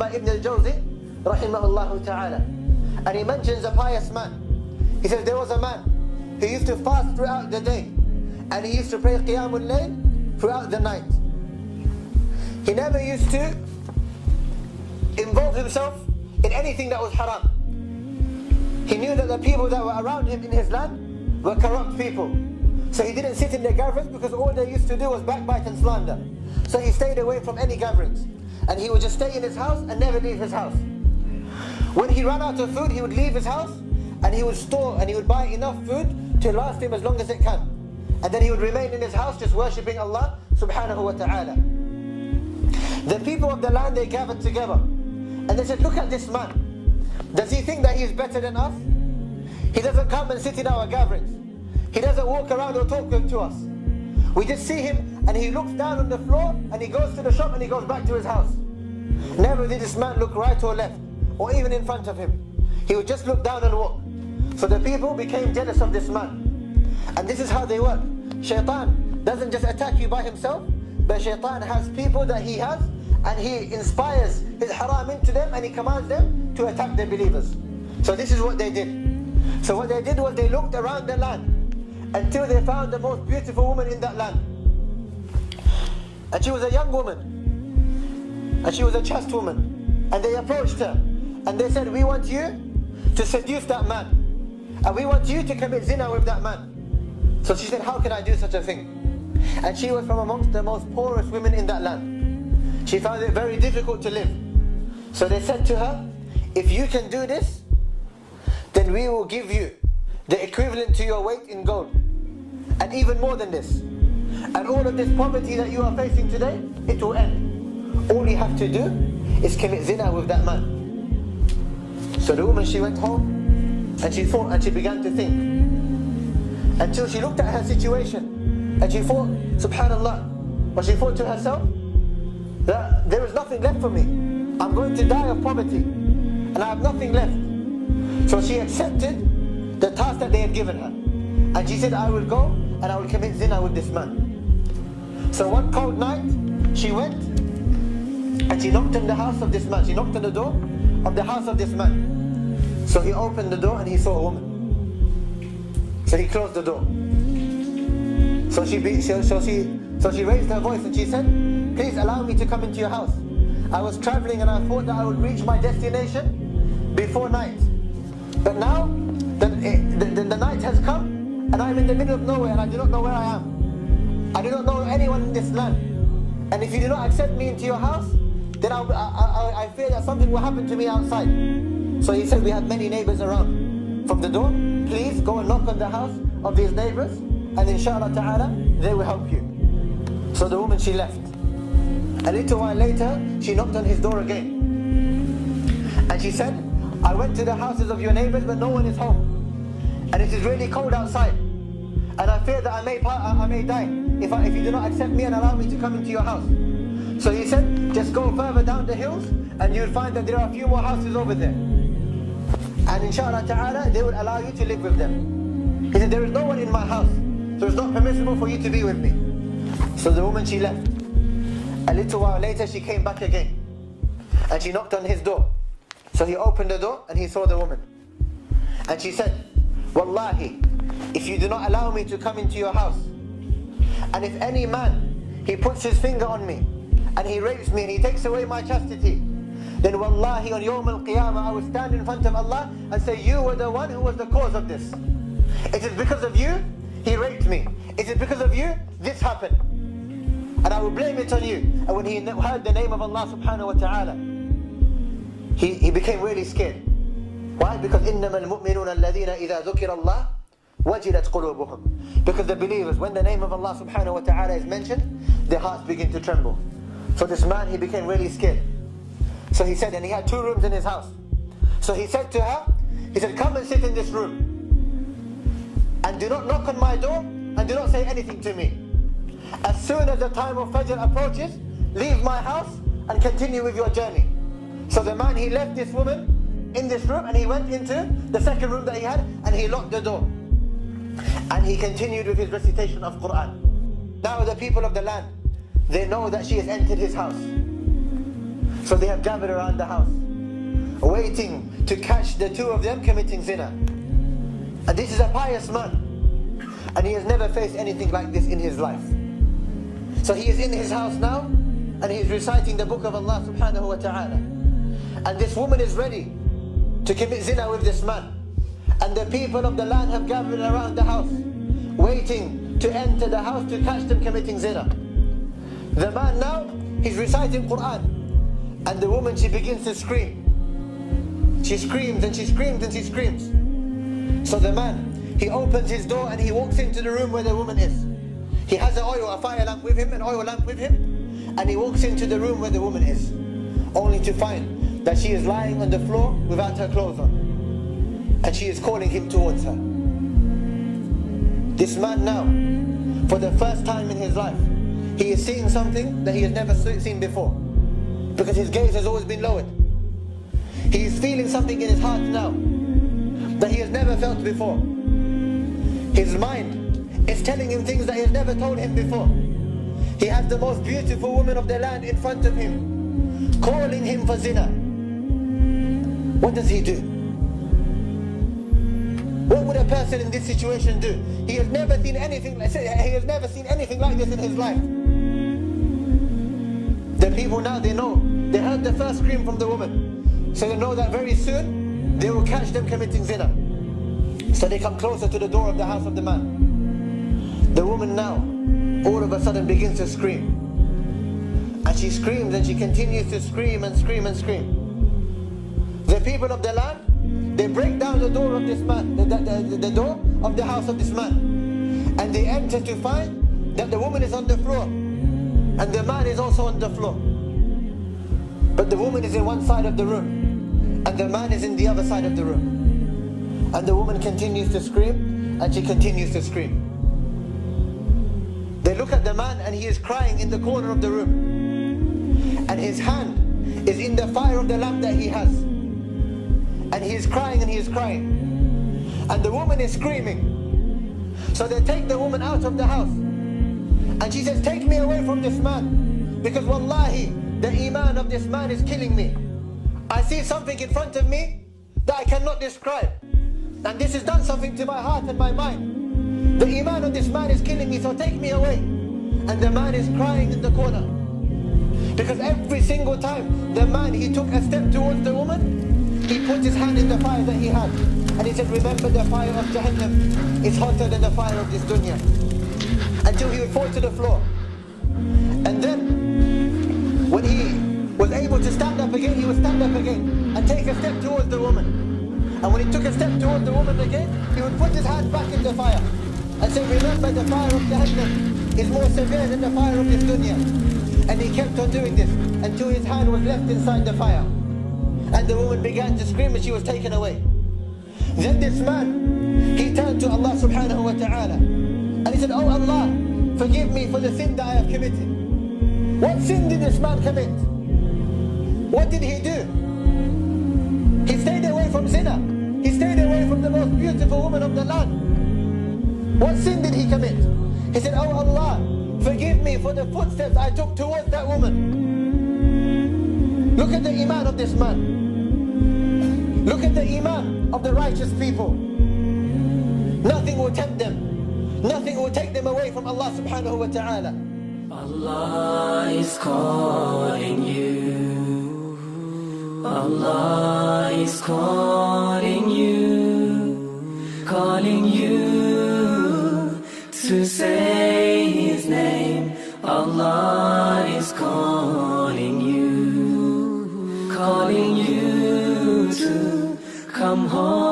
by Ibn al-Jawzi, rahimahullah ta'ala. And he mentions a pious man. He says there was a man who used to fast throughout the day, and he used to pray Qiyamul Layl throughout the night. He never used to involve himself in anything that was haram. He knew that the people that were around him in his land were corrupt people. So he didn't sit in their gatherings because all they used to do was backbite and slander. So he stayed away from any gatherings. And he would just stay in his house and never leave his house. When he ran out of food, he would leave his house and he would store and he would buy enough food to last him as long as it can. And then he would remain in his house just worshipping Allah subhanahu wa ta'ala. The people of the land, they gathered together. And they said, look at this man. Does he think that he is better than us? He doesn't come and sit in our gatherings. He doesn't walk around or talk to us. We just see him and he looks down on the floor and he goes to the shop and he goes back to his house. Never did this man look right or left or even in front of him. He would just look down and walk. So the people became jealous of this man. And this is how they work. Shaitan doesn't just attack you by himself, but Shaitan has people that he has and he inspires his haram into them and he commands them to attack the believers. So this is what they did. So what they did was they looked around the land until they found the most beautiful woman in that land. And she was a young woman. And she was a chaste woman. And they approached her. And they said, we want you to seduce that man. And we want you to commit zina with that man. So she said, how can I do such a thing? And she was from amongst the most poorest women in that land. She found it very difficult to live. So they said to her, if you can do this, then we will give you the equivalent to your weight in gold. And even more than this. And all of this poverty that you are facing today, it will end. All you have to do is commit zina with that man. So the woman, she went home and she thought and she began to think. Until she looked at her situation and she thought, subhanallah, but she thought to herself that there is nothing left for me. I'm going to die of poverty and I have nothing left. So she accepted the task that they had given her. And she said, I will go and I will commit zina with this man. So one cold night, she went and she knocked on the house of this man. She knocked on the door of the house of this man. So he opened the door and he saw a woman. So he closed the door. So she raised her voice and she said, please allow me to come into your house. I was traveling and I thought that I would reach my destination before night. But now, the night has come and I'm in the middle of nowhere and I do not know where I am. I do not know anyone in this land. And if you do not accept me into your house, then I fear that something will happen to me outside. So he said, we have many neighbors around. From the door, please go and knock on the house of these neighbors and inshallah ta'ala, they will help you. So the woman, she left. A little while later, she knocked on his door again. And she said, I went to the houses of your neighbors, but no one is home. And it is really cold outside. And I fear that I may die if you do not accept me and allow me to come into your house. So he said, just go further down the hills and you'll find that there are a few more houses over there. And inshallah ta'ala, they will allow you to live with them. He said, there is no one in my house, so it's not permissible for you to be with me. So the woman, she left. A little while later, she came back again. And she knocked on his door. So he opened the door and he saw the woman. And she said, Wallahi, if you do not allow me to come into your house, and if any man, he puts his finger on me, and he rapes me and he takes away my chastity, then wallahi on Yawm al-Qiyamah I will stand in front of Allah and say, you were the one who was the cause of this. It is because of you, he raped me. It is because of you, this happened. And I will blame it on you. And when he heard the name of Allah subhanahu wa ta'ala, he became really scared. Why? Because إِنَّمَا الْمُؤْمِنُونَ الَّذِينَ إِذَا ذُكِرَ اللَّهُ وَجِلَتْ قُلُوبُهُم. Because the believers, when the name of Allah subhanahu wa ta'ala is mentioned, their hearts begin to tremble. So this man, he became really scared. So he said, and he had 2 rooms in his house. So he said to her, he said, come and sit in this room. And do not knock on my door, and do not say anything to me. As soon as the time of Fajr approaches, leave my house and continue with your journey. So the man, he left this woman in this room and he went into the second room that he had and he locked the door. And he continued with his recitation of Quran. Now the people of the land, they know that she has entered his house. So they have gathered around the house, waiting to catch the two of them committing zina. And this is a pious man, and he has never faced anything like this in his life. So he is in his house now, and he is reciting the book of Allah subhanahu wa ta'ala. And this woman is ready to commit zina with this man. And the people of the land have gathered around the house, waiting to enter the house to catch them committing zina. The man now, he's reciting Quran. And the woman, she begins to scream. She screams and she screams and she screams. So the man, he opens his door and he walks into the room where the woman is. He has a fire lamp with him, an oil lamp with him. And he walks into the room where the woman is, only to find that she is lying on the floor without her clothes on. And she is calling him towards her. This man now, for the first time in his life, he is seeing something that he has never seen before, because his gaze has always been lowered. He is feeling something in his heart now that he has never felt before. His mind is telling him things that he has never told him before. He has the most beautiful woman of the land in front of him, calling him for zina. What does he do? What would a person in this situation do? He has never seen anything like this in his life. The people now, they know. They heard the first scream from the woman. So they know that very soon they will catch them committing zina. So they come closer to the door of the house of the man. The woman now, all of a sudden begins to scream. And she screams and she continues to scream and scream and scream. The people of the land, they break down the door of this man, the door of the house of this man. And they enter to find that the woman is on the floor. And the man is also on the floor. But the woman is in one side of the room, and the man is in the other side of the room. And the woman continues to scream, and she continues to scream. They look at the man, and he is crying in the corner of the room. And his hand is in the fire of the lamp that he has. And he is crying and he is crying. And the woman is screaming. So they take the woman out of the house. And she says, take me away from this man, because wallahi, the iman of this man is killing me. I see something in front of me that I cannot describe. And this has done something to my heart and my mind. The iman of this man is killing me, so take me away. And the man is crying in the corner. Because every single time the man, he took a step towards the woman, he put his hand in the fire that he had. And he said, remember, the fire of Jahannam is hotter than the fire of this dunya. Until he would fall to the floor. And then, when he was able to stand up again, he would stand up again and take a step towards the woman. And when he took a step towards the woman again, he would put his hand back in the fire and say, remember, the fire of Jahannam is more severe than the fire of this dunya. And he kept on doing this until his hand was left inside the fire. And the woman began to scream and she was taken away. Then this man, he turned to Allah subhanahu wa ta'ala. And he said, oh Allah, forgive me for the sin that I have committed. What sin did this man commit? What did he do? He stayed away from zina. He stayed away from the most beautiful woman of the land. What sin did he commit? He said, oh Allah, forgive me for the footsteps I took towards that woman. Look at the iman of this man. Look at the iman of the righteous people. Nothing will tempt them. Nothing will take them away from Allah subhanahu wa ta'ala. Allah is calling you. Allah is calling you to say His name. Allah is calling you to come home.